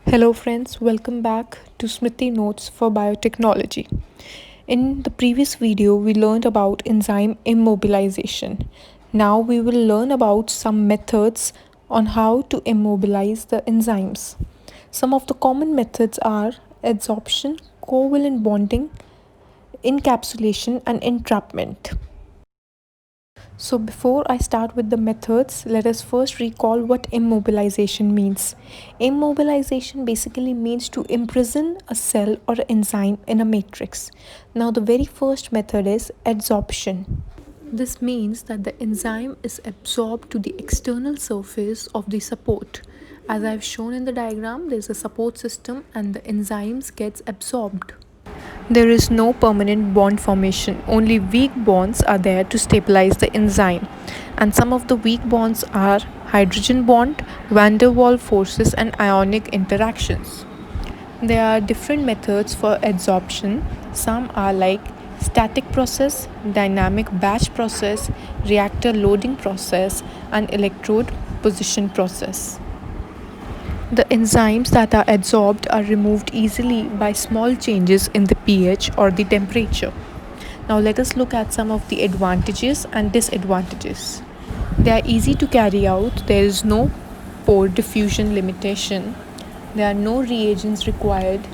Hello, friends, welcome back to Smriti Notes for Biotechnology. In the previous video, we learned about enzyme immobilization. Now, we will learn about some methods on how to immobilize the enzymes. Some of the common methods are adsorption, covalent bonding, encapsulation, and entrapment. So, before I start with the methods, let us first recall what immobilization means. Immobilization basically means to imprison a cell or enzyme in a matrix. Now, the very first method is adsorption. This means that the enzyme is absorbed to the external surface of the support. As I've shown in the diagram, there's a support system and the enzymes gets absorbed. There is no permanent bond formation, only weak bonds are there to stabilize the enzyme. And some of the weak bonds are hydrogen bond, van der Waals forces, and ionic interactions. There are different methods for adsorption. Some are like static process, dynamic batch process, reactor loading process, and electrode position process. The enzymes that are adsorbed are removed easily by small changes in the pH or the temperature. Now let us look at some of the advantages and disadvantages. They are easy to carry out. There is no pore diffusion limitation. There are no reagents required.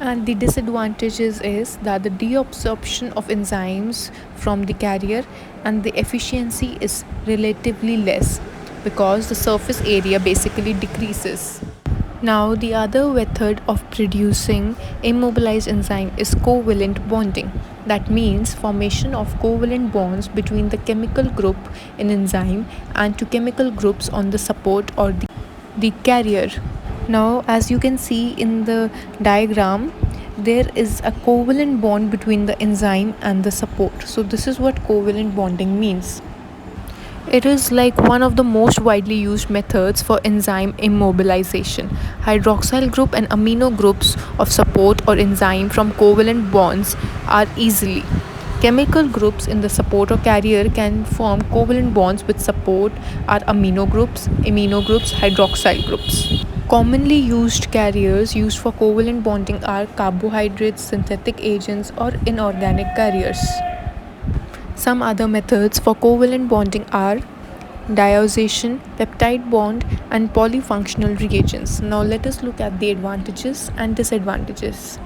And the disadvantages is that the deabsorption of enzymes from the carrier and the efficiency is relatively less because the surface area basically decreases. Now, the other method of producing immobilized enzyme is covalent bonding. That means formation of covalent bonds between the chemical group in enzyme and two chemical groups on the support or the carrier. Now, as you can see in the diagram, there is a covalent bond between the enzyme and the support. So this is what covalent bonding means. It is like one of the most widely used methods for enzyme immobilization. Hydroxyl group and amino groups of support or enzyme from covalent bonds are easily. Chemical groups in the support or carrier can form covalent bonds with support are amino groups, hydroxyl groups. Commonly used carriers used for covalent bonding are carbohydrates, synthetic agents, or inorganic carriers. Some other methods for covalent bonding are diazotation, peptide bond, and polyfunctional reagents. Now let us look at the advantages and disadvantages.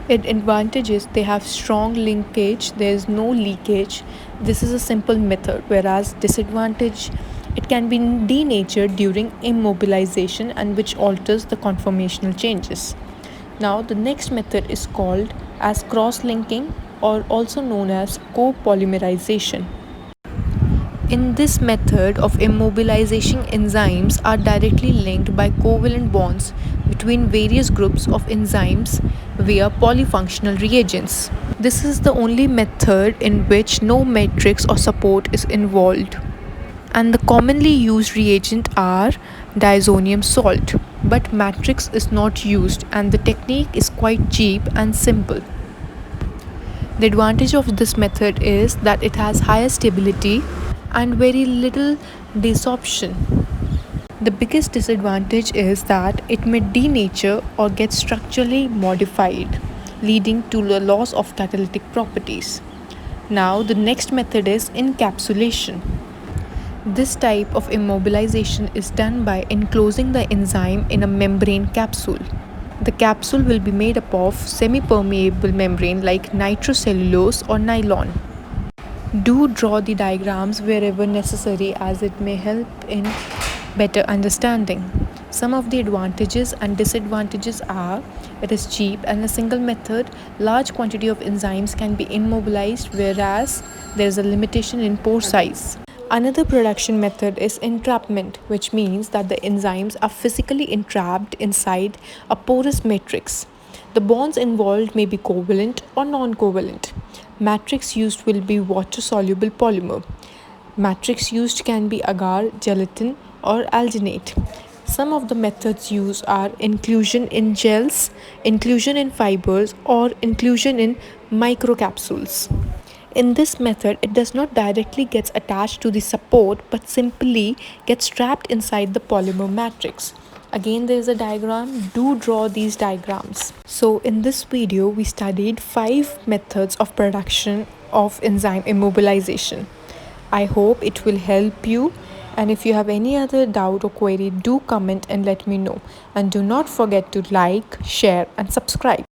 Advantages, they have strong linkage, there is no leakage. This is a simple method, whereas disadvantage, it can be denatured during immobilization and which alters the conformational changes. Now the next method is called as cross-linking or also known as copolymerization. In this method of immobilization, enzymes are directly linked by covalent bonds between various groups of enzymes via polyfunctional reagents. This is the only method in which no matrix or support is involved. And the commonly used reagent are diazonium salt, but matrix is not used and the technique is quite cheap and simple. The advantage of this method is that it has higher stability and very little desorption. The biggest disadvantage is that it may denature or get structurally modified, leading to the loss of catalytic properties. Now, the next method is encapsulation. This type of immobilization is done by enclosing the enzyme in a membrane capsule. The capsule will be made up of semi-permeable membrane like nitrocellulose or nylon. Do draw the diagrams wherever necessary as it may help in better understanding. Some of the advantages and disadvantages are it is cheap and a single method, large quantity of enzymes can be immobilized, whereas there is a limitation in pore size. Another production method is entrapment, which means that the enzymes are physically entrapped inside a porous matrix. The bonds involved may be covalent or non-covalent. Matrix used will be water-soluble polymer. Matrix used can be agar, gelatin, or alginate. Some of the methods used are inclusion in gels, inclusion in fibers, or inclusion in microcapsules. In this method, it does not directly get attached to the support but simply gets trapped inside the polymer matrix. Again, there is a diagram. Do draw these diagrams. So in this video, we studied 5 methods of production of enzyme immobilization. I hope it will help you. And if you have any other doubt or query, do comment and let me know. And do not forget to like, share, and subscribe.